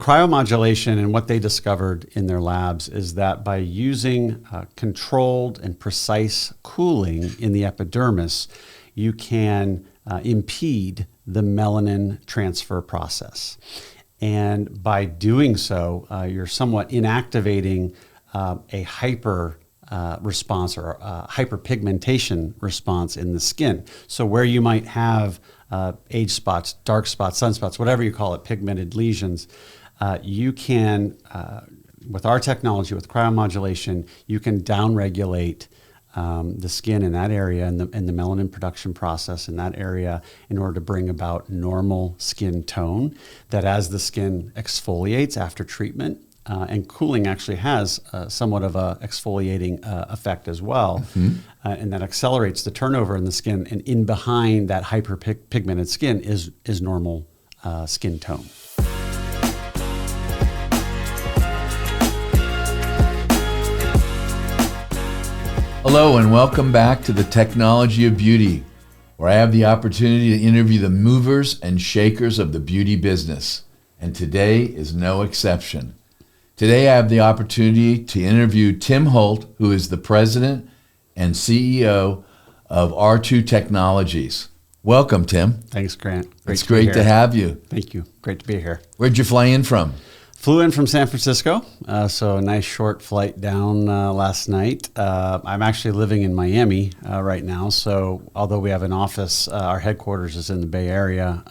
cryomodulation, and what they discovered in their labs is that by using controlled and precise cooling in the epidermis, you can impede the melanin transfer process. And by doing so, you're somewhat inactivating a hyper response or a hyperpigmentation response in the skin. So where you might have age spots, dark spots, sunspots, whatever you call it, pigmented lesions, you can, with our technology, with cryomodulation, you can downregulate the skin in that area and the melanin production process in that area in order to bring about normal skin tone, that as the skin exfoliates after treatment, and cooling actually has somewhat of a exfoliating effect as well, and that accelerates the turnover in the skin, and in behind that hyperpigmented skin is normal skin tone. Hello and welcome back to the Technology of Beauty, where I have the opportunity to interview the movers and shakers of the beauty business. And today is no exception. Today I have the opportunity to interview Tim Holt, who is the president and CEO of R2 Technologies. Welcome, Tim. Thanks, Grant. It's great to have you. Thank you. Great to be here. Where'd you fly in from? Flew in from San Francisco, so a nice short flight down last night. I'm actually living in Miami right now, so although we have an office, our headquarters is in the Bay Area,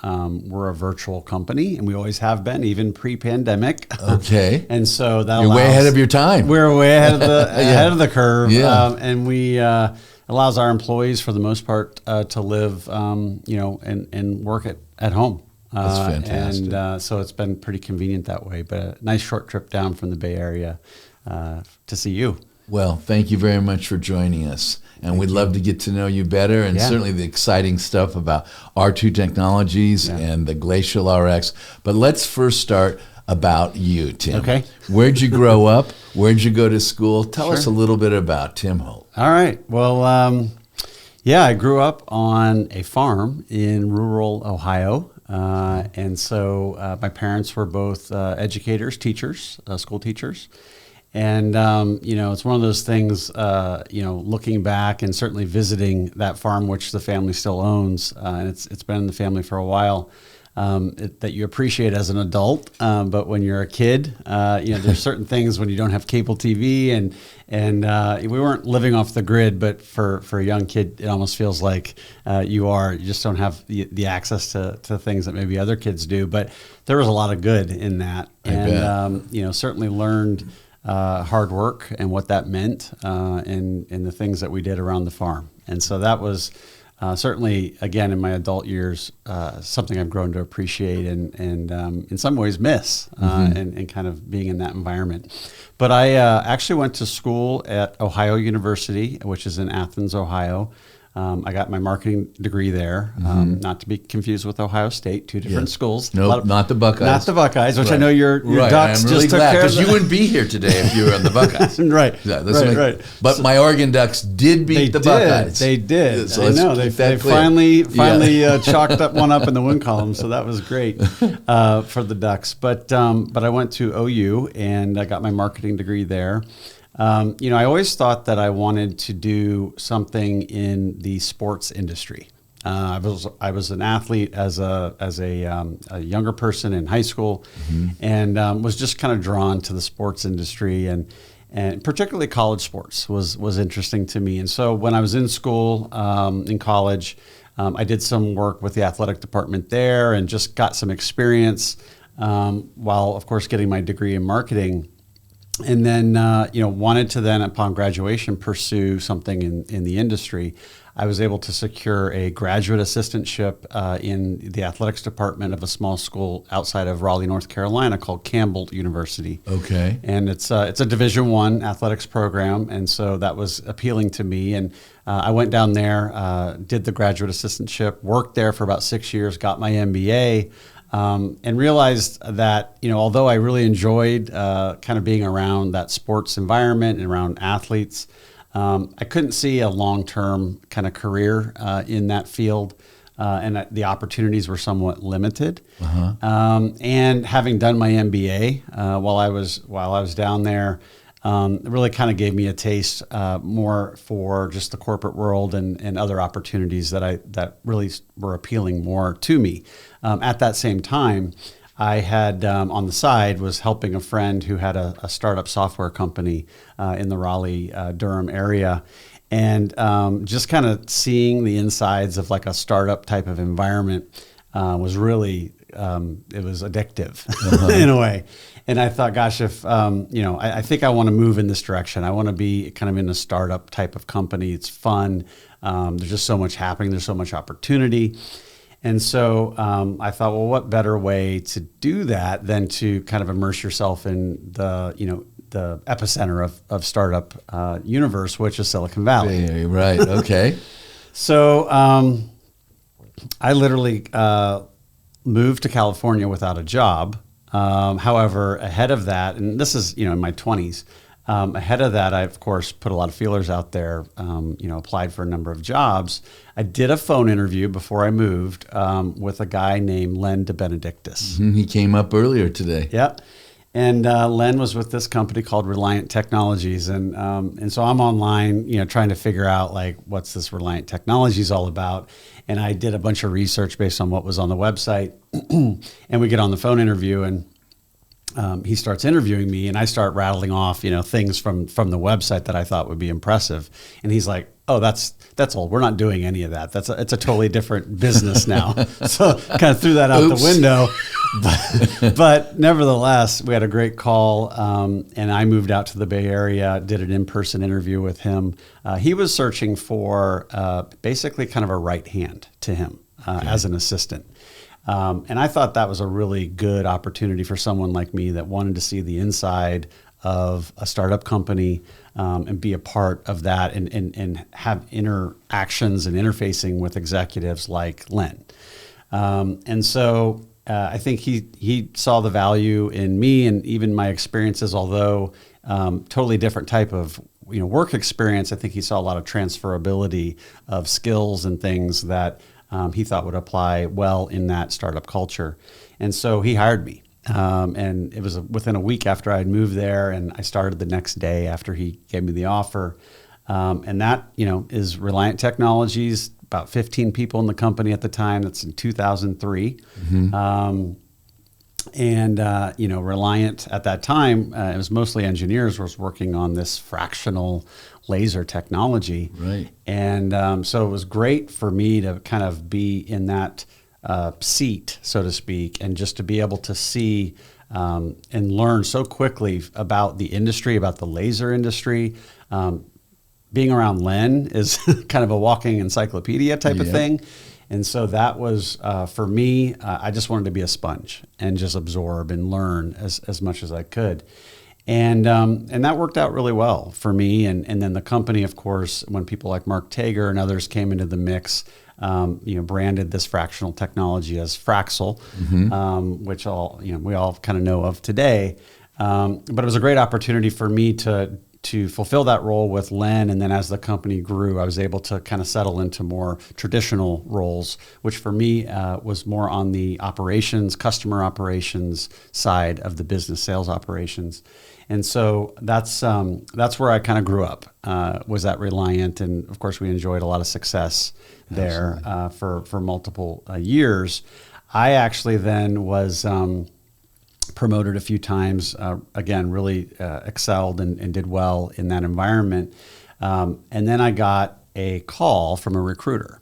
we're a virtual company, and we always have been, even pre-pandemic. Okay. And so that You're way ahead of your time. We're way ahead of the ahead of the curve, Yeah. and we allows our employees, for the most part, to live, and work at home. That's fantastic. And so it's been pretty convenient that way, but a nice short trip down from the Bay Area to see you. Well, thank you very much for joining us. And we'd love to get to know you better, and certainly the exciting stuff about R2 Technologies and the Glacial Rx. But let's first start about you, Tim. Okay. Where'd you grow up? Where'd you go to school? Tell us a little bit about Tim Holt. All right. Well, I grew up on a farm in rural Ohio. And so my parents were both educators, teachers, school teachers. And, it's one of those things, looking back and certainly visiting that farm, which the family still owns, and it's been in the family for a while, that you appreciate as an adult. But when you're a kid, there's certain things when you don't have cable TV and we weren't living off the grid, but for a young kid, it almost feels like you just don't have the access to things that maybe other kids do. But there was a lot of good in that. Certainly learned hard work and what that meant and the things that we did around the farm. And so that was certainly, again, in my adult years, something I've grown to appreciate and in some ways miss, and kind of being in that environment. But I actually went to school at Ohio University, which is in Athens, Ohio. I got my marketing degree there, not to be confused with Ohio State, two different schools. Nope, not the Buckeyes. Not the Buckeyes, which I know your Ducks I'm really just took glad, care of. because you wouldn't be here today if you were on the Buckeyes. Right, right. But my Oregon Ducks did beat the Buckeyes. They did. So I know. They finally chalked up one up in the win column, so that was great for the Ducks. But I went to OU and I got my marketing degree there. I always thought that I wanted to do something in the sports industry. I was an athlete as a younger person in high school, and was just kind of drawn to the sports industry, and particularly college sports was interesting to me. And so when I was in school, in college, I did some work with the athletic department there and just got some experience while, of course, getting my degree in marketing. And then, wanted to then, upon graduation, pursue something in the industry. I was able to secure a graduate assistantship in the athletics department of a small school outside of Raleigh, North Carolina, called Campbell University. Okay. And it's a Division I athletics program, and so that was appealing to me. And I went down there, did the graduate assistantship, worked there for about 6 years, got my MBA. And realized that, although I really enjoyed kind of being around that sports environment and around athletes, I couldn't see a long-term kind of career in that field. and the opportunities were somewhat limited. And having done my MBA while I was down there, it really kind of gave me a taste more for just the corporate world and other opportunities that really were appealing more to me. At that same time, I had on the side was helping a friend who had a startup software company in the Raleigh, Durham area. And just kind of seeing the insides of like a startup type of environment was really, it was addictive in a way. And I thought, gosh, if, I think I want to move in this direction. I want to be kind of in a startup type of company. It's fun. There's just so much happening. There's so much opportunity. And so I thought, well, what better way to do that than to kind of immerse yourself in the epicenter of startup universe, which is Silicon Valley. Right. Okay. So I literally moved to California without a job. However, ahead of that, and this is, in my 20s, ahead of that, I, of course, put a lot of feelers out there, applied for a number of jobs. I did a phone interview before I moved with a guy named Len DeBenedictis. He came up earlier today. Yep. And Len was with this company called Reliant Technologies. And so I'm online, trying to figure out like, what's this Reliant Technologies all about? And I did a bunch of research based on what was on the website. And we get on the phone interview, and he starts interviewing me, and I start rattling off, things from the website that I thought would be impressive. And he's like, "Oh, that's old. We're not doing any of that. It's a totally different business now." So kind of threw that out the window. But nevertheless, we had a great call, and I moved out to the Bay Area, did an in-person interview with him. He was searching for basically kind of a right hand to him as an assistant. And I thought that was a really good opportunity for someone like me that wanted to see the inside of a startup company and be a part of that and have interactions and interfacing with executives like Len. And so I think he saw the value in me and even my experiences, although totally different type of work experience. I think he saw a lot of transferability of skills and things that he thought would apply well in that startup culture. And so he hired me. And it was within a week after I had moved there, and I started the next day after he gave me the offer. And that, is Reliant Technologies, about 15 people in the company at the time. That's in 2003. Reliant at that time, it was mostly engineers, was working on this fractional laser technology. Right. And so it was great for me to kind of be in that seat, so to speak, and just to be able to see and learn so quickly about the industry, about the laser industry. Being around Len is kind of a walking encyclopedia type of thing. And so that was, for me, I just wanted to be a sponge and just absorb and learn as much as I could. And that worked out really well for me. And then the company, of course, when people like Mark Tager and others came into the mix, branded this fractional technology as Fraxel, which we all kind of know of today. But it was a great opportunity for me to fulfill that role with Len. And then as the company grew, I was able to kind of settle into more traditional roles, which for me was more on the operations, customer operations side of the business, sales operations. And so that's where I kind of grew up, was at Reliant. And of course, we enjoyed a lot of success there for multiple years. I actually then was promoted a few times, again, really excelled and did well in that environment. And then I got a call from a recruiter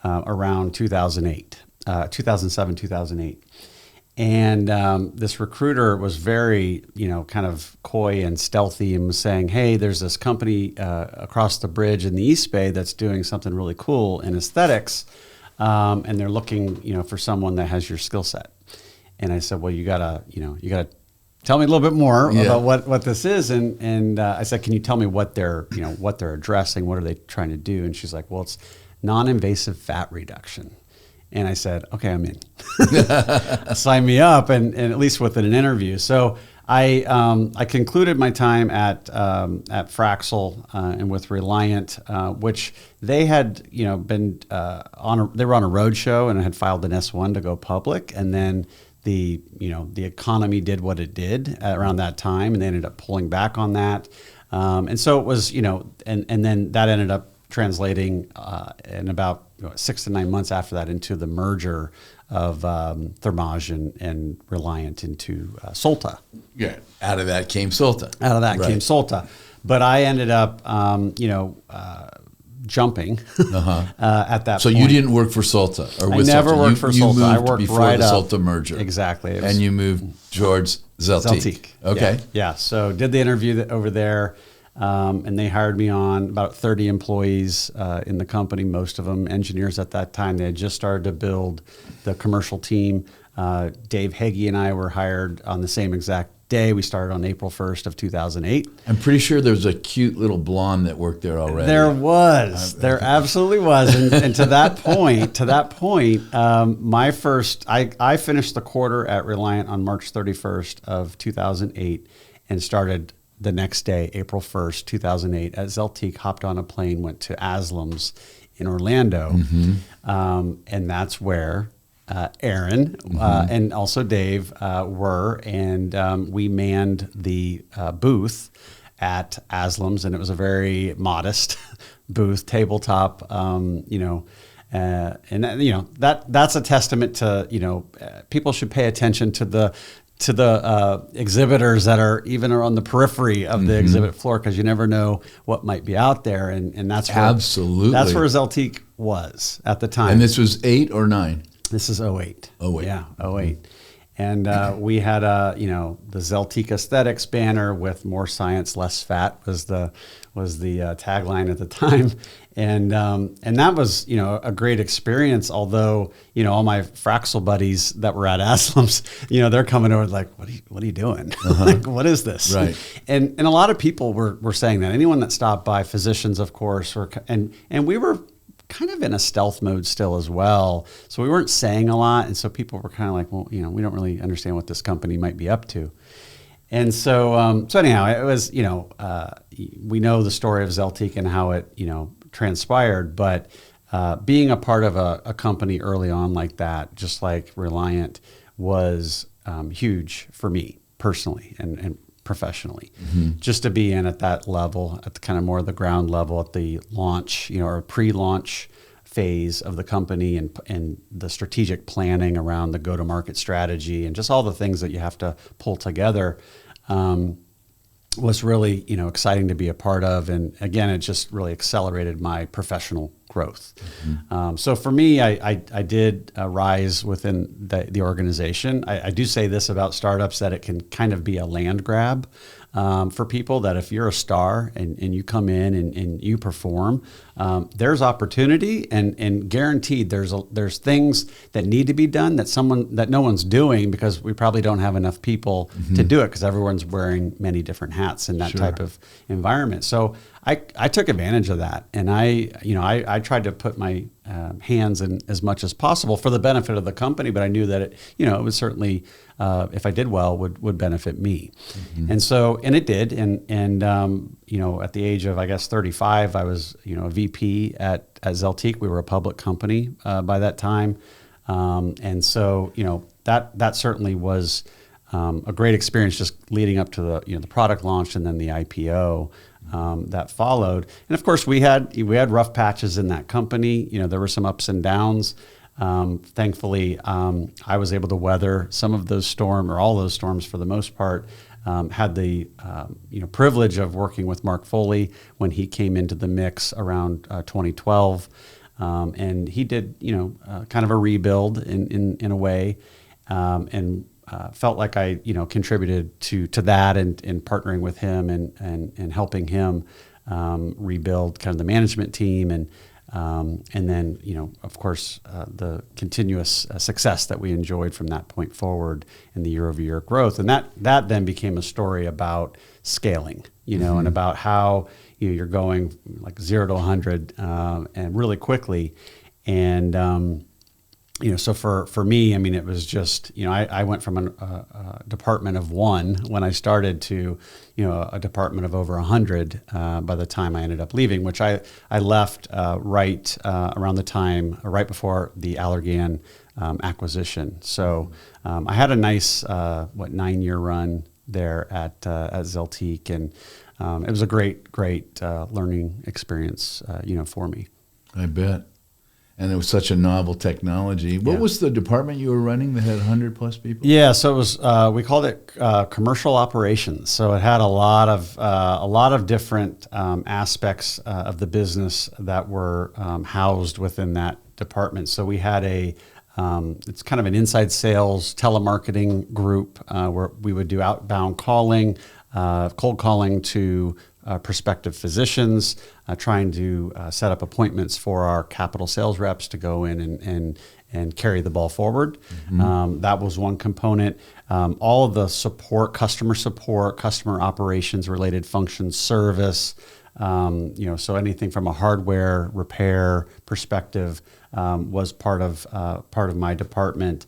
around 2007, 2008. And this recruiter was very, kind of coy and stealthy and was saying, "Hey, there's this company across the bridge in the East Bay that's doing something really cool in aesthetics. And they're looking, for someone that has your skill set." And I said, "Well, you gotta tell me a little bit more about what this is." And I said, "Can you tell me what they're addressing? What are they trying to do?" And she's like, "Well, it's non-invasive fat reduction." And I said, "Okay, I'm in. Sign me up," and at least with an interview. So I concluded my time at Fraxel and with Reliant, which they had been they were on a roadshow and had filed an S1 to go public, and then the economy did what it did around that time, and they ended up pulling back on that, and so it was and then that ended up translating in about 6 to 9 months after that into the merger of Thermage and Reliant into Solta. Yeah, out of that came Solta. Came Solta. But I ended up, jumping at that so point. You didn't work for Solta? Or with I never Solta. worked for Solta. You I moved worked before right the up. Solta merger. Exactly. And you moved towards Zeltiq. Okay. Yeah. So did the interview over there. And they hired me on, about 30 employees in the company, most of them engineers at that time. They had just started to build the commercial team. Dave Heggie and I were hired on the same exact day. We started on April 1st of 2008. I'm pretty sure there was a cute little blonde that worked there already. There was. There absolutely was. And to that point, I finished the quarter at Reliant on March 31st of 2008 and started the next day, April 1st, 2008, at Zeltiq, hopped on a plane, went to Aslam's in Orlando. And that's where Aaron and also Dave were. And we manned the booth at Aslam's, and it was a very modest booth, tabletop, that's a testament to, people should pay attention to the exhibitors that are on the periphery of the exhibit floor, because you never know what might be out there, and that's where, absolutely, that's where Zeltiq was at the time. And this was 8 or 9? This is 08. 08. Yeah, 08. And we had the Zeltiq Aesthetics banner with "More Science, Less Fat" was the tagline at the time, and that was a great experience. Although all my Fraxel buddies that were at Aslam's, they're coming over like, what are you doing? Like, what is this? Right. And a lot of people were saying that. Anyone that stopped by, physicians of course, and we were kind of in a stealth mode still as well. So we weren't saying a lot. And so people were kind of like, well, we don't really understand what this company might be up to. And so anyhow, it was, we know the story of Zeltiq and how it, transpired, but being a part of a company early on like that, just like Reliant, was huge for me personally and professionally. Just to be in at that level, at the kind of more the ground level, at the launch, or pre-launch phase of the company, and the strategic planning around the go-to-market strategy and just all the things that you have to pull together, was really exciting to be a part of. And again, it just really accelerated my professional growth. So for me, I did rise within the organization. I do say this about startups, that it can kind of be a land grab for people, that if you're a star and you come in and you perform, there's opportunity and guaranteed there's things that need to be done that no one's doing, because we probably don't have enough people to do it, because everyone's wearing many different hats in that type of environment. So I took advantage of that, and I tried to put my hands in as much as possible for the benefit of the company, but I knew that it would certainly, if I did well, would benefit me. And so, and it did. And at the age of, I guess, 35, I was, a VP at Zeltiq. We were a public company by that time. And so, that certainly was a great experience, just leading up to the product launch and then the IPO. That followed. And of course we had rough patches in that company. There were some ups and downs. Thankfully, I was able to weather some of those all those storms for the most part. Had the privilege of working with Mark Foley when he came into the mix around 2012. And he did, kind of a rebuild in a way. And felt like I, contributed to that and partnering with him and helping him rebuild kind of the management team and then, of course, the continuous success that we enjoyed from that point forward in the year-over-year growth. And that then became a story about scaling, and about how you're going like 0 to 100 and really quickly. And So for me, I mean, it was just, I went from a department of one when I started to, a department of over 100 by the time I ended up leaving, which I left right around the time, right before the Allergan acquisition. So I had a nice, 9-year run there at Zeltiq, and it was a great learning experience, for me. I bet. And it was such a novel technology. What was the department you were running that had 100 plus people? Yeah, so it was. We called it commercial operations. So it had a lot of different aspects of the business that were housed within that department. So we had it's kind of an inside sales telemarketing group where we would do outbound calling, cold calling to prospective physicians, trying to set up appointments for our capital sales reps to go in and carry the ball forward. Mm-hmm. That was one component. All of the customer support, customer operations related functions, service, so anything from a hardware repair perspective was part of my department.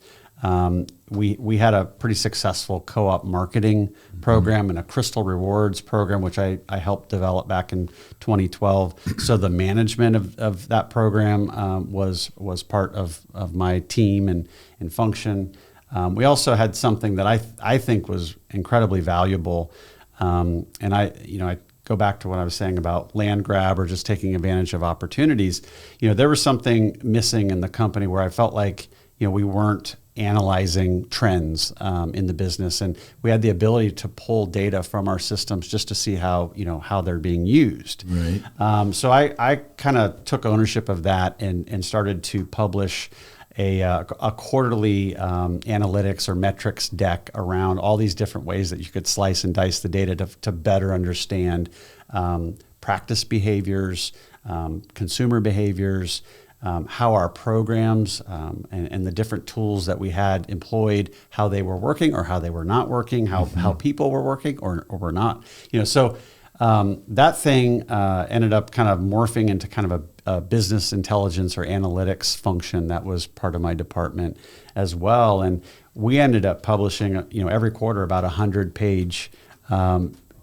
We had a pretty successful co-op marketing program and a Crystal Rewards program, which I helped develop back in 2012. So the management of that program was part of my team and function. We also had something that I think was incredibly valuable, and I go back to what I was saying about land grab or just taking advantage of opportunities. There was something missing in the company where I felt like we weren't analyzing trends in the business, and we had the ability to pull data from our systems just to see how they're being used. Right. So I kind of took ownership of that and started to publish a quarterly analytics or metrics deck around all these different ways that you could slice and dice the data to better understand practice behaviors, consumer behaviors, how our programs and the different tools that we had employed, how they were working or how they were not working, how people were working or were not. So that thing ended up kind of morphing into kind of a business intelligence or analytics function that was part of my department as well. And we ended up publishing, every quarter about 100-page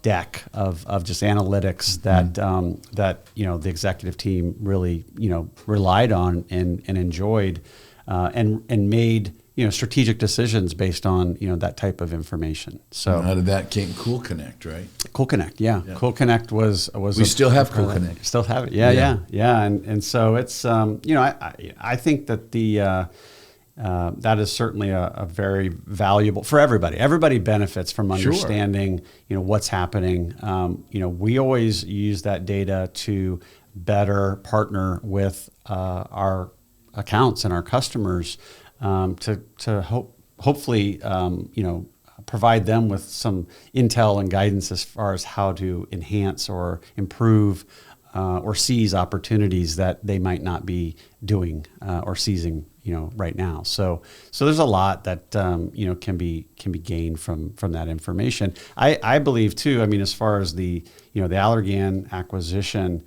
deck of just analytics that the executive team really relied on and enjoyed and made strategic decisions based on that type of information. So and out of that came Cool Connect, right? Cool Connect, yeah. Cool Connect was we still have Cool Connect. Still have it, yeah. And so it's I think that that is certainly a very valuable for everybody. Everybody benefits from understanding, what's happening. We always use that data to better partner with our accounts and our customers to hopefully, provide them with some intel and guidance as far as how to enhance or improve or seize opportunities that they might not be doing or seizing right now. So there's a lot that can be gained from that information. I believe too. I mean, as far as the Allergan acquisition,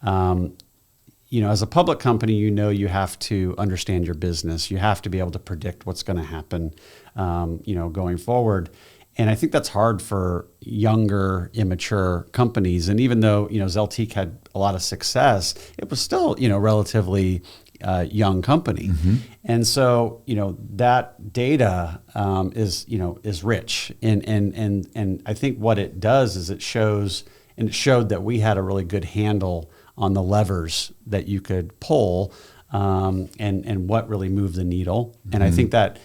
as a public company, you have to understand your business. You have to be able to predict what's going to happen, going forward. And I think that's hard for younger, immature companies. And even though, Zeltiq had a lot of success, it was still, relatively young company. Mm-hmm. And so, that data is rich. And I think what it does is it showed that we had a really good handle on the levers that you could pull and what really moved the needle. Mm-hmm. And I think that,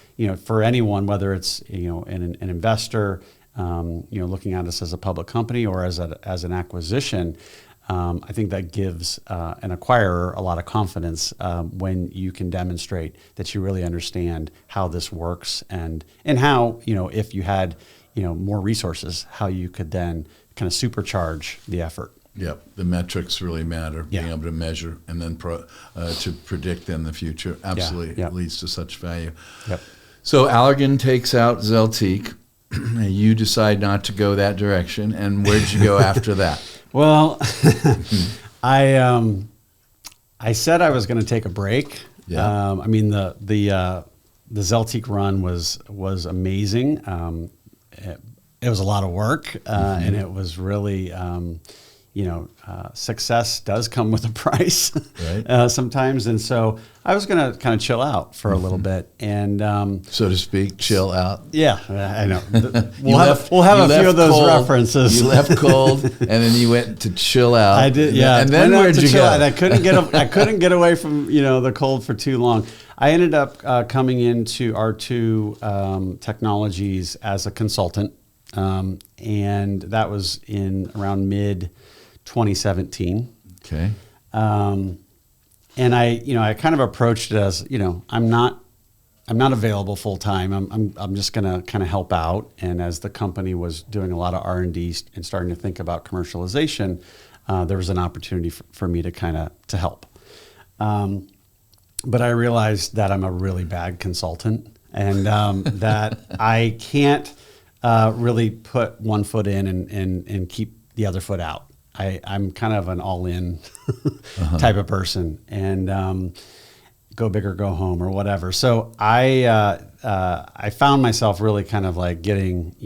for anyone, whether it's, an investor, looking at us as a public company or as an acquisition, I think that gives an acquirer a lot of confidence when you can demonstrate that you really understand how this works and how, if you had, more resources, how you could then kind of supercharge the effort. Yep, the metrics really matter, being able to measure and then to predict in the future. Absolutely, it leads to such value. Yep. So Allergan takes out Zeltiq. You decide not to go that direction, and where'd you go after that? Well, I said I was going to take a break Yeah. I mean, the Zeltiq run was amazing. It was a lot of work, and it was really, success does come with a price, right? Sometimes. And so I was going to kind of chill out for a little bit, and so to speak, chill out. Yeah, I know. We'll have a few of those cold, references. You left cold, and then you went to chill out. I did, yeah. And then where'd you go? And I couldn't get away from the cold for too long. I ended up coming into R2 Technologies as a consultant, and that was in around mid 2017. Okay. And I kind of approached it as, I'm not available full time. I'm just going to kind of help out. And as the company was doing a lot of R&D and starting to think about commercialization, there was an opportunity for me to to help. But I realized that I'm a really bad consultant, and that I can't really put one foot in and keep the other foot out. I'm kind of an all-in type of person, and go big or go home or whatever. So I found myself really kind of like getting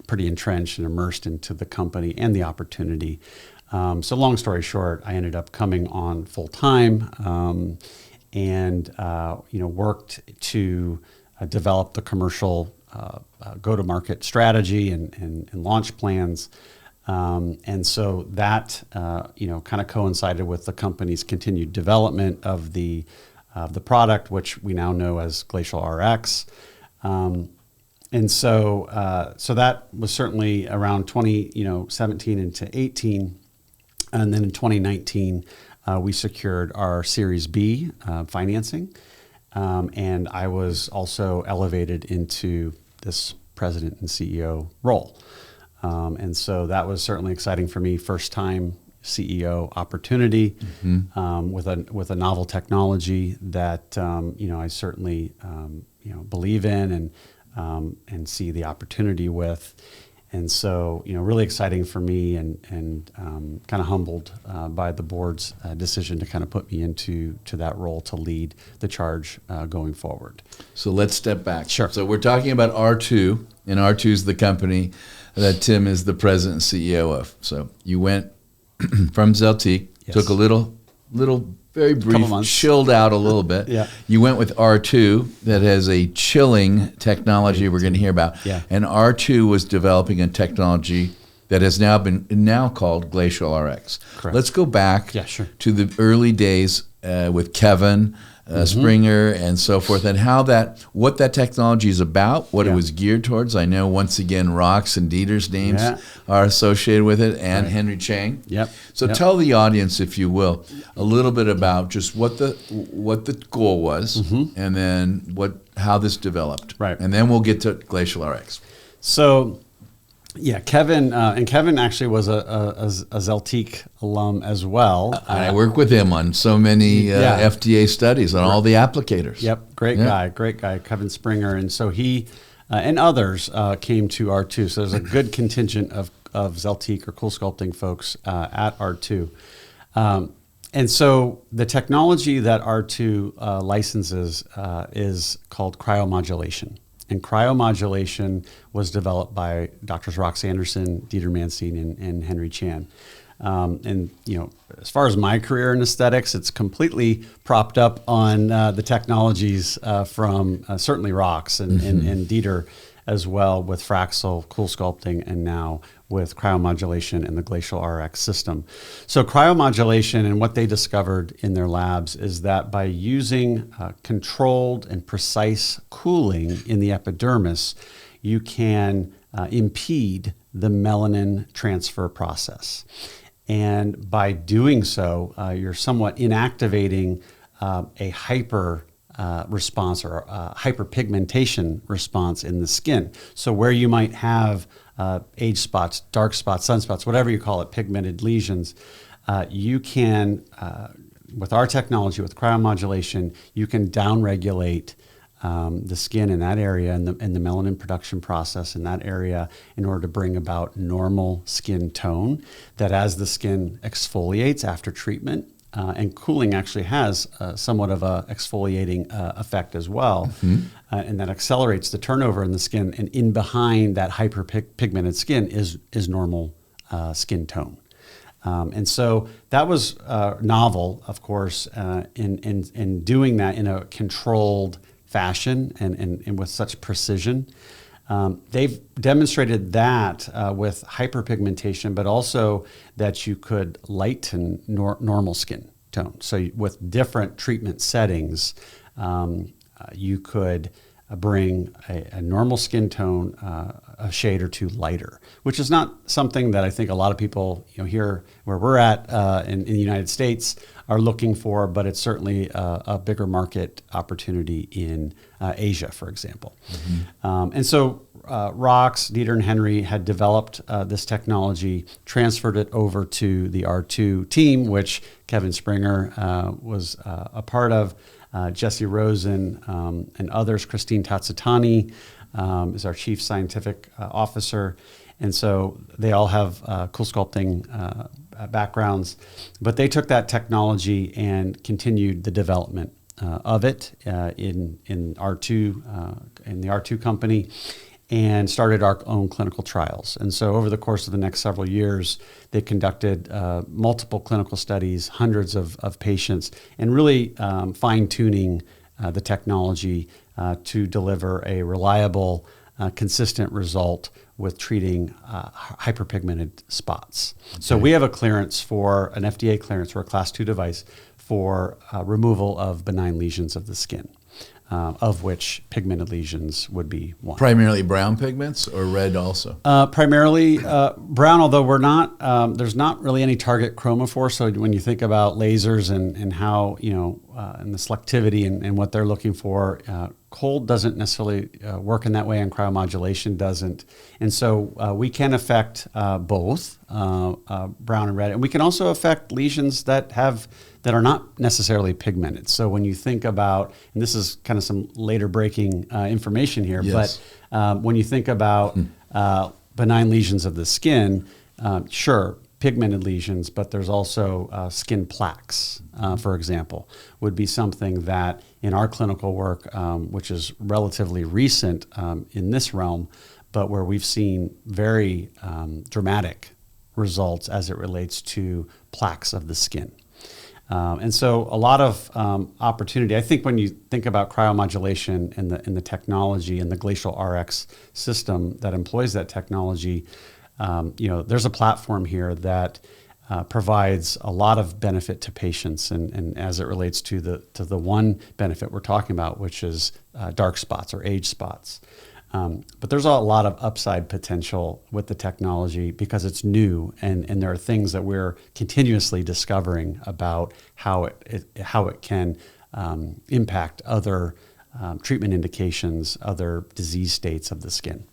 pretty entrenched and immersed into the company and the opportunity. So long story short, I ended up coming on full time, and worked to develop the commercial go-to-market strategy and launch plans. And so that, kind of coincided with the company's continued development of the product, which we now know as Glacial Rx. And so that was certainly around 2017 into 18. And then in 2019, we secured our Series B financing. And I was also elevated into this president and CEO role. And so that was certainly exciting for me. First time CEO opportunity, with a novel technology that I certainly believe in and see the opportunity with. And so really exciting for me, and kind of humbled by the board's decision to kind of put me into that role to lead the charge going forward. So let's step back. Sure. So we're talking about R2, and R2 is the company that Tim is the president and CEO of. So you went from Zeltiq, Yes. took a little very brief, chilled out a little bit. Yeah. You went with R2 that has a chilling technology we're going to hear about. Yeah. And R2 was developing a technology that has now called Glacial Rx. Correct. Let's go back to the early days with Kevin Springer and so forth, and what that technology is about, what it was geared towards. I know once again Rox and Dieter's names are associated with it, and Henry Chang. Yep. So tell the audience, if you will, a little bit about just what the goal was, and then how this developed. Right. And then we'll get to Glacial Rx. So Kevin actually was a Zeltiq alum as well. I work with him on so many FDA studies on all the applicators. Yep, great guy, Kevin Springer. And so he and others came to R2. So there's a good contingent of Zeltiq or cool sculpting folks at R2. And so the technology that R2 licenses is called Cryomodulation. And Cryomodulation was developed by Drs. Rox Anderson, Dieter Mancine, and Henry Chan. And as far as my career in aesthetics, it's completely propped up on the technologies from certainly Rox and Dieter as well, with Fraxel, cool sculpting, and now with Cryomodulation and the Glacial Rx system. So Cryomodulation, and what they discovered in their labs, is that by using controlled and precise cooling in the epidermis, you can impede the melanin transfer process. And by doing so, you're somewhat inactivating a hyper response or a hyperpigmentation response in the skin. So where you might have age spots, dark spots, sunspots, whatever you call it, pigmented lesions, you can, with our technology, with cryomodulation, you can downregulate the skin in that area and the melanin production process in that area in order to bring about normal skin tone, that as the skin exfoliates after treatment, and cooling actually has somewhat of a exfoliating effect as well, and that accelerates the turnover in the skin. And in behind that hyperpigmented skin is normal skin tone. And so that was novel, of course, in doing that in a controlled fashion and with such precision. They've demonstrated that with hyperpigmentation, but also that you could lighten normal skin tone. So with different treatment settings, you could bring a normal skin tone a shade or two lighter, which is not something that I think a lot of people, here where we're at in the United States are looking for, but it's certainly a bigger market opportunity in Asia, for example. And so Rox, Dieter, and Henry had developed this technology, transferred it over to the R2 team, which Kevin Springer was a part of. Jesse Rosen and others. Christine Tatsutani is our chief scientific officer. And so they all have cool sculpting backgrounds. But they took that technology and continued the development of it in R2, in the R2 company, and started our own clinical trials. And so over the course of the next several years, they conducted multiple clinical studies, hundreds of patients, and really fine-tuning the technology to deliver a reliable, consistent result with treating hyperpigmented spots. Okay. So we have a clearance for an FDA clearance for a Class 2 device for removal of benign lesions of the skin. Of which pigmented lesions would be one. Primarily brown pigments or red also? Primarily brown, although we're not, there's not really any target chromophore. So when you think about lasers and how, and the selectivity and what they're looking for, cold doesn't necessarily work in that way, and cryomodulation doesn't. And so we can affect both brown and red. And we can also affect lesions that are not necessarily pigmented. So when you think about, and this is kind of some later breaking information here, yes. But when you think about benign lesions of the skin, sure, pigmented lesions, but there's also skin plaques, for example, would be something that in our clinical work, which is relatively recent in this realm, but where we've seen very dramatic results as it relates to plaques of the skin. And so a lot of opportunity. I think when you think about cryomodulation and the technology and the Glacial Rx system that employs that technology, there's a platform here that provides a lot of benefit to patients, and as it relates to the one benefit we're talking about, which is dark spots or age spots. But there's a lot of upside potential with the technology because it's new, and there are things that we're continuously discovering about how it can impact other treatment indications, other disease states of the skin.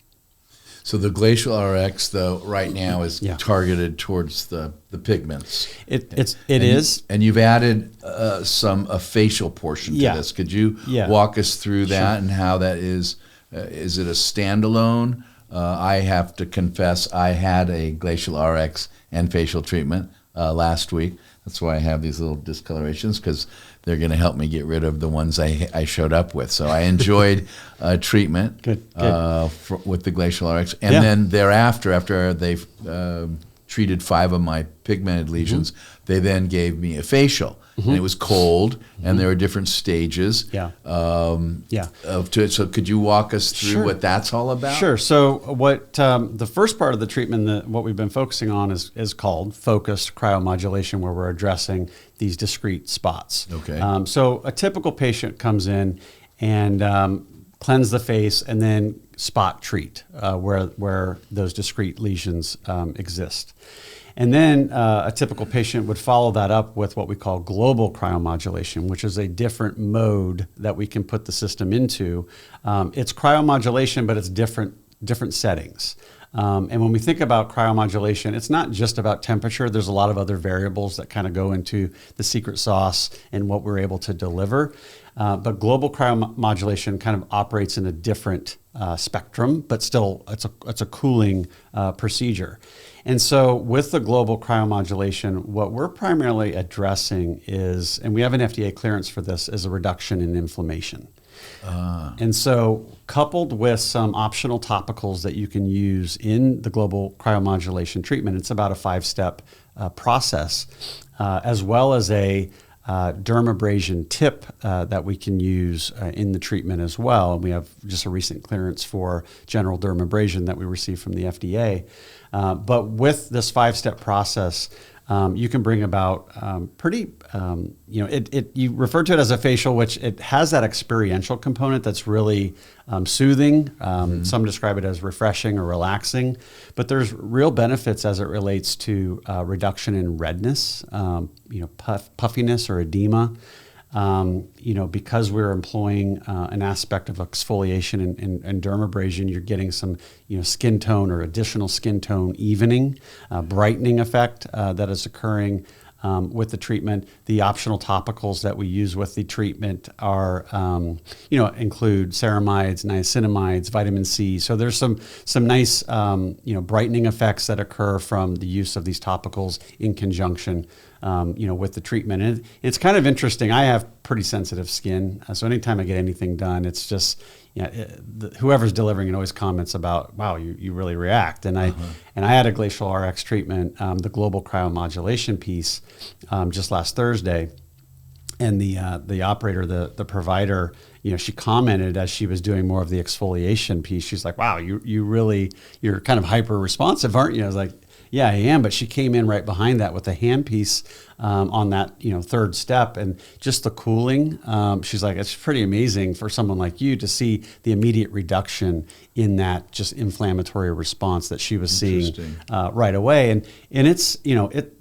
So the Glacial Rx, though, right now is targeted towards the pigments. It is. And you've added a facial portion to this. Could you walk us through that and how that is? Is it a standalone? I have to confess, I had a Glacial Rx and facial treatment last week. That's why I have these little discolorations, because they're going to help me get rid of the ones I showed up with. So I enjoyed treatment with the Glacial Rx. And then thereafter, after they've treated 5 of my pigmented lesions, they then gave me a facial. And it was cold, and there were different stages of to it. So could you walk us through what that's all about? Sure. So what the first part of the treatment, what we've been focusing on is called focused cryomodulation, where we're addressing these discrete spots. Okay. So a typical patient comes in and cleanse the face and then spot treat where those discrete lesions exist. And then a typical patient would follow that up with what we call global cryomodulation, which is a different mode that we can put the system into. It's cryomodulation, but it's different settings. And when we think about cryomodulation, it's not just about temperature. There's a lot of other variables that kind of go into the secret sauce and what we're able to deliver. But global cryomodulation kind of operates in a different spectrum, but still it's a cooling procedure. And so with the global cryomodulation, what we're primarily addressing is, and we have an FDA clearance for this, is a reduction in inflammation. And so coupled with some optional topicals that you can use in the global cryomodulation treatment, it's about a 5-step process, as well as a dermabrasion tip that we can use in the treatment as well. And we have just a recent clearance for general dermabrasion that we received from the FDA. But with this 5-step process, you can bring about you refer to it as a facial, which it has that experiential component that's really soothing. Some describe it as refreshing or relaxing, but there's real benefits as it relates to reduction in redness, puffiness or edema. Because we're employing an aspect of exfoliation and dermabrasion, you're getting some, skin tone or additional skin tone evening, brightening effect that is occurring with the treatment. The optional topicals that we use with the treatment are, include ceramides, niacinamides, vitamin C. So there's some nice, brightening effects that occur from the use of these topicals in conjunction with the treatment. And it's kind of interesting. I have pretty sensitive skin. So anytime I get anything done, it's just, whoever's delivering it always comments about, wow, you really react. And I had a Glacial Rx treatment, the global cryomodulation piece, just last Thursday. And the operator, the provider, she commented as she was doing more of the exfoliation piece. She's like, wow, you're kind of hyper responsive, aren't you? I was like, yeah, I am. But she came in right behind that with a hand piece on that, third step, and just the cooling. She's like, it's pretty amazing for someone like you to see the immediate reduction in that just inflammatory response that she was seeing right away. And it's,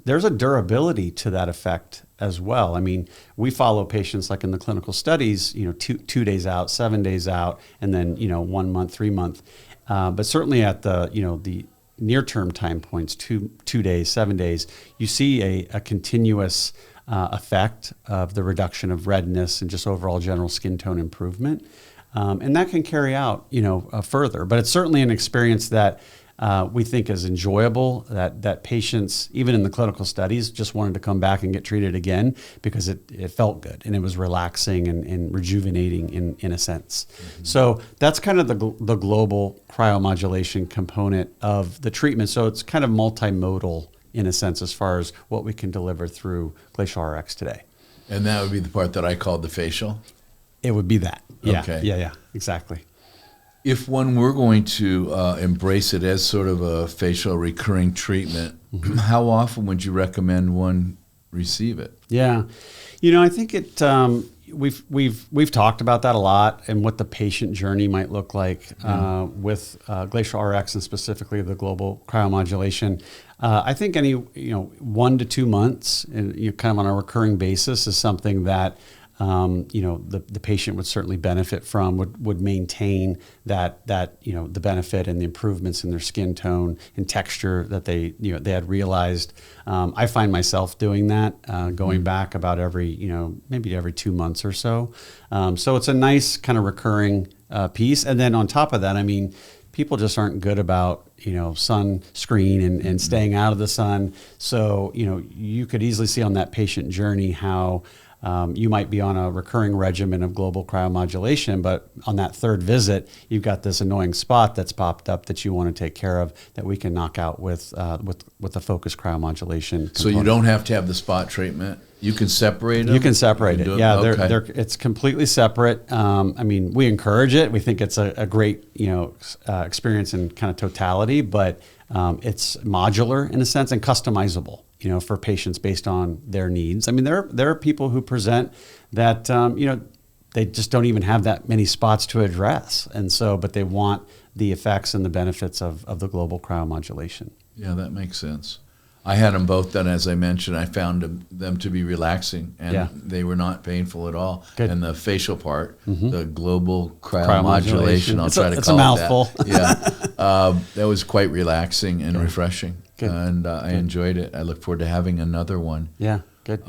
there's a durability to that effect as well. I mean, we follow patients like in the clinical studies, 2 days out, 7 days out, and then, 1 month, 3 month. But certainly at the near-term time points, 2 days, 7 days, you see a continuous effect of the reduction of redness and just overall general skin tone improvement. And that can carry out, further. But it's certainly an experience that we think is enjoyable, that patients, even in the clinical studies, just wanted to come back and get treated again because it felt good and it was relaxing and rejuvenating in a sense. Mm-hmm. So that's kind of the global cryomodulation component of the treatment. So it's kind of multimodal in a sense as far as what we can deliver through Glacial Rx today. And that would be the part that I called the facial? It would be that. Yeah. Okay. Yeah, exactly. If one were going to embrace it as sort of a facial recurring treatment, how often would you recommend one receive it? Yeah, I think we've talked about that a lot and what the patient journey might look like with Glacial Rx and specifically the global cryomodulation. I think any 1 to 2 months, and kind of on a recurring basis, is something that the patient would certainly benefit from, would maintain that the benefit and the improvements in their skin tone and texture that they had realized. I find myself doing that, going back about maybe every 2 months or so. So it's a nice kind of recurring piece. And then on top of that, I mean, people just aren't good about sunscreen and staying out of the sun. So you could easily see on that patient journey how you might be on a recurring regimen of global cryomodulation, but on that third visit, you've got this annoying spot that's popped up that you want to take care of that we can knock out with the focused cryomodulation component. So you don't have to have the spot treatment. You can separate them? You can separate it. Yeah, okay. It's completely separate. I mean, we encourage it. We think it's a great experience in kind of totality, but it's modular in a sense and customizable. For patients based on their needs. I mean, there are people who present that, they just don't even have that many spots to address. And so, but they want the effects and the benefits of the global cryomodulation. Yeah, that makes sense. I had them both done, as I mentioned. I found them to be relaxing, and they were not painful at all. Good. And the facial part, the global cryomodulation, I'll try to it's call a mouthful. it that. That was quite relaxing and refreshing. Good. And I enjoyed it. I look forward to having another one. Yeah, good.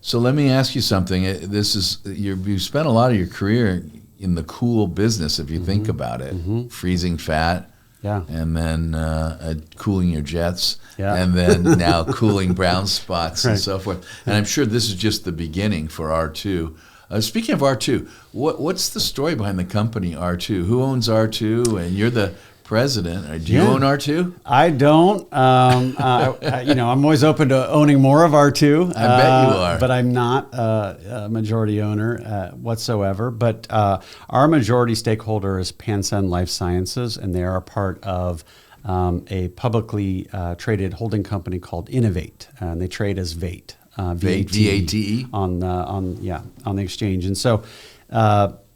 So let me ask you something. You spent a lot of your career in the cool business, if you think about it, freezing fat. Yeah. And then cooling your jets, Yeah. and then now cooling brown spots and so forth. And I'm sure this is just the beginning for R2. Speaking of R2, what's the story behind the company R2? Who owns R2? And you're the president. Do you own R2? I don't. I'm always open to owning more of R2. I bet you are. But I'm not a majority owner whatsoever. But our majority stakeholder is Pansend Life Sciences, and they are a part of a publicly traded holding company called Innovate, and they trade as VATE. VATE on the exchange. And so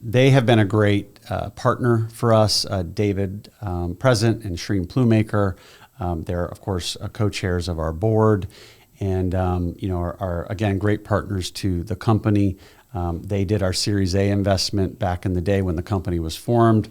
they have been a great partner for us. David Present and Shreen Plumacre, they're of course co-chairs of our board, and are again great partners to the company. They did our Series A investment back in the day when the company was formed.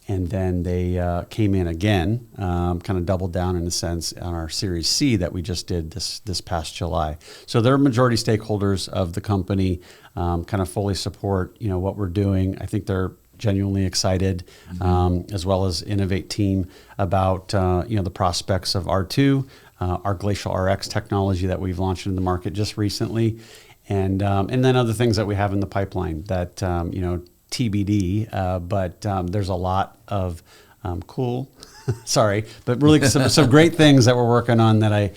And then they came in again, kind of doubled down in a sense on our Series C that we just did this past July. So they're majority stakeholders of the company, kind of fully support what we're doing. I think they're genuinely excited, as well as Innovate team about the prospects of R2, our Glacial Rx technology that we've launched in the market just recently, and then other things that we have in the pipeline that TBD, but there's a lot of but really some great things that we're working on that I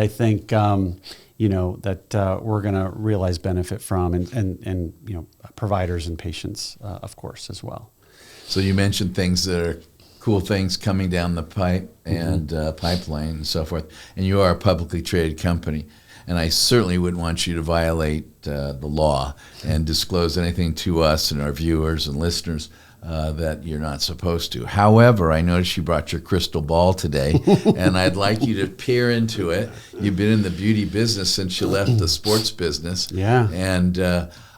think that we're going to realize benefit from, and providers and patients of course as well. So you mentioned things that are cool things coming down the pipe and pipeline and so forth, and you are a publicly traded company. And I certainly wouldn't want you to violate the law and disclose anything to us and our viewers and listeners that you're not supposed to. However, I noticed you brought your crystal ball today, and I'd like you to peer into it. You've been in the beauty business since you left the sports business. Yeah. And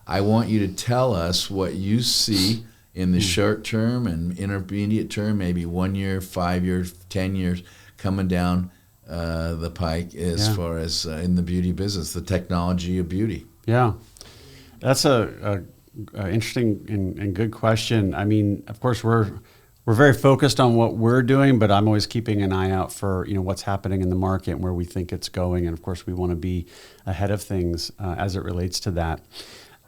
I want you to tell us what you see in the short term and intermediate term, maybe 1 year, 5 years, 10 years, coming down the pike as far as in the beauty business, the technology of beauty. Yeah, that's a interesting and good question. I mean, of course, we're very focused on what we're doing, but I'm always keeping an eye out for what's happening in the market and where we think it's going, and of course, we want to be ahead of things as it relates to that.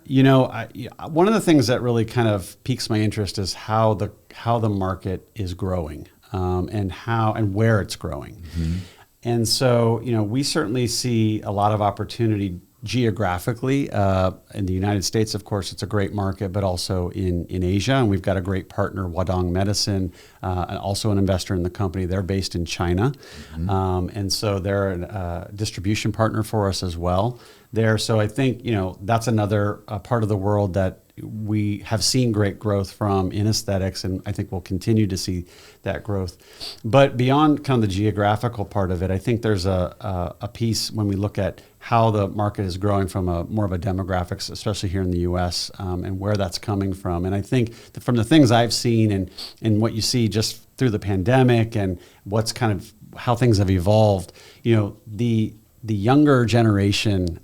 One of the things that really kind of piques my interest is how the market is growing, and where it's growing. Mm-hmm. And so, we certainly see a lot of opportunity geographically. In the United States, of course, it's a great market, but also in Asia. And we've got a great partner, Huadong Medicine, and also an investor in the company. They're based in China. Mm-hmm. And so they're a distribution partner for us as well there. So I think, that's another part of the world that we have seen great growth from in aesthetics, and I think we'll continue to see that growth. But beyond kind of the geographical part of it, I think there's a piece when we look at how the market is growing from more of a demographics, especially here in the U.S., and where that's coming from. And I think that from the things I've seen and what you see just through the pandemic and what's kind of how things have evolved, the younger generation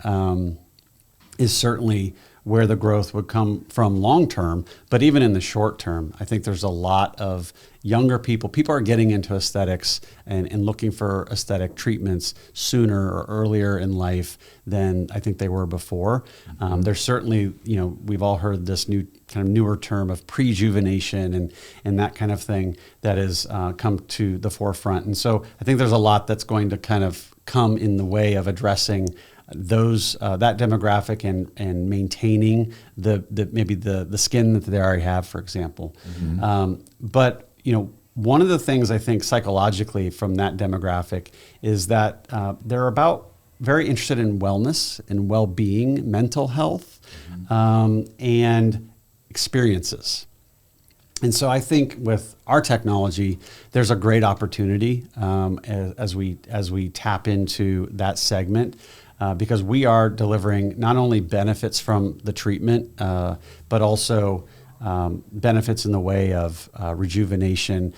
is certainly where the growth would come from long term, but even in the short term, I think there's a lot of younger people. People are getting into aesthetics and looking for aesthetic treatments sooner or earlier in life than I think they were before. There's certainly, we've all heard this newer term of prejuvenation and that kind of thing that has come to the forefront. And so I think there's a lot that's going to kind of come in the way of addressing those that demographic and maintaining the skin that they already have, for example. Mm-hmm. But one of the things I think psychologically from that demographic is that they're very interested in wellness and well-being, mental health, and experiences. And so I think with our technology, there's a great opportunity as we tap into that segment, because we are delivering not only benefits from the treatment, but also benefits in the way of rejuvenation,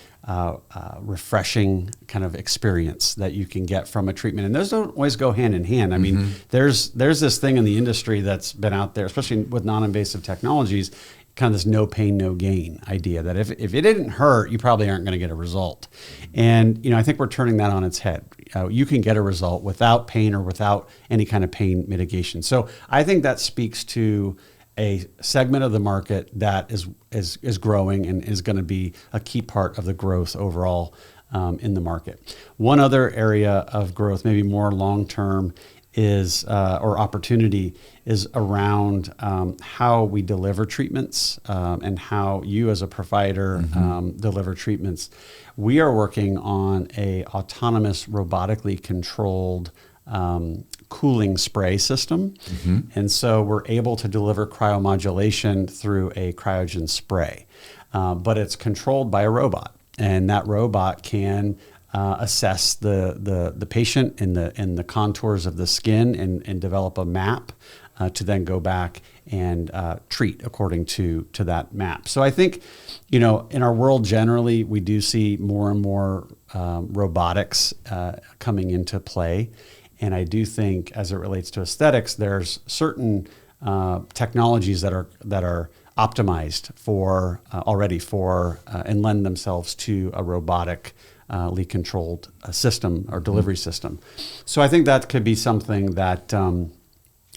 refreshing kind of experience that you can get from a treatment. And those don't always go hand in hand. I mean, there's this thing in the industry that's been out there, especially with non-invasive technologies, kind of this no pain, no gain idea that if it didn't hurt, you probably aren't going to get a result. And, I think we're turning that on its head. You can get a result without pain or without any kind of pain mitigation. So I think that speaks to a segment of the market that is growing and is going to be a key part of the growth overall in the market. One other area of growth, maybe more long-term, is or opportunity is around how we deliver treatments and how you as a provider deliver treatments. We are working on a autonomous, robotically controlled cooling spray system. And so we're able to deliver cryomodulation through a cryogen spray, but it's controlled by a robot, and that robot can assess the patient and the contours of the skin and develop a map to then go back and treat according to that map. So I think, in our world generally, we do see more and more robotics coming into play. And I do think, as it relates to aesthetics, there's certain technologies that are optimized for already for and lend themselves to a robotically controlled system or delivery system. So I think that could be something that,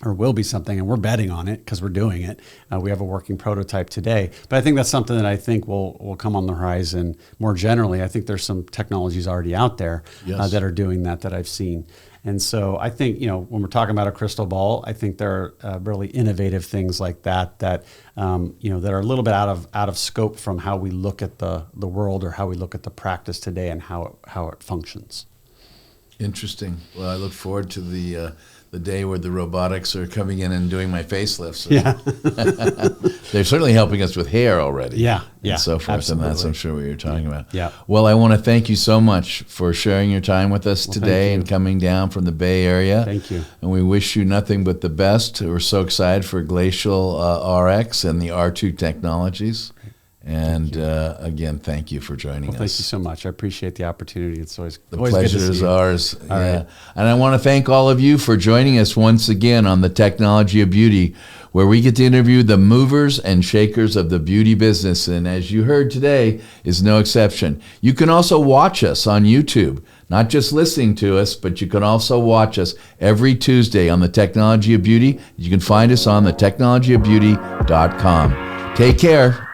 or will be something, and we're betting on it because we're doing it. We have a working prototype today, but I think that's something that I think will come on the horizon more generally. I think there's some technologies already out there that are doing that I've seen. And so I think, when we're talking about a crystal ball, I think there are really innovative things like that that are a little bit out of scope from how we look at the world or how we look at the practice today and how it functions. Interesting. Well, I look forward to the day where the robotics are coming in and doing my facelifts. Yeah. They're certainly helping us with hair already. Yeah. And so forth. Absolutely. And that's, I'm sure, what you're talking about. Yeah. Well, I want to thank you so much for sharing your time with us today and coming down from the Bay Area. Thank you. And we wish you nothing but the best. We're so excited for Glacial Rx and the R2 technologies. And again, thank you for joining us. Thank you so much. I appreciate the opportunity. It's always the always pleasure good to is see you. ours. All right. And I want to thank all of you for joining us once again on the Technology of Beauty, where we get to interview the movers and shakers of the beauty business. And as you heard today, is no exception. You can also watch us on YouTube, not just listening to us, but you can also watch us every Tuesday on the Technology of Beauty. You can find us on the technologyofbeauty.com. Take care.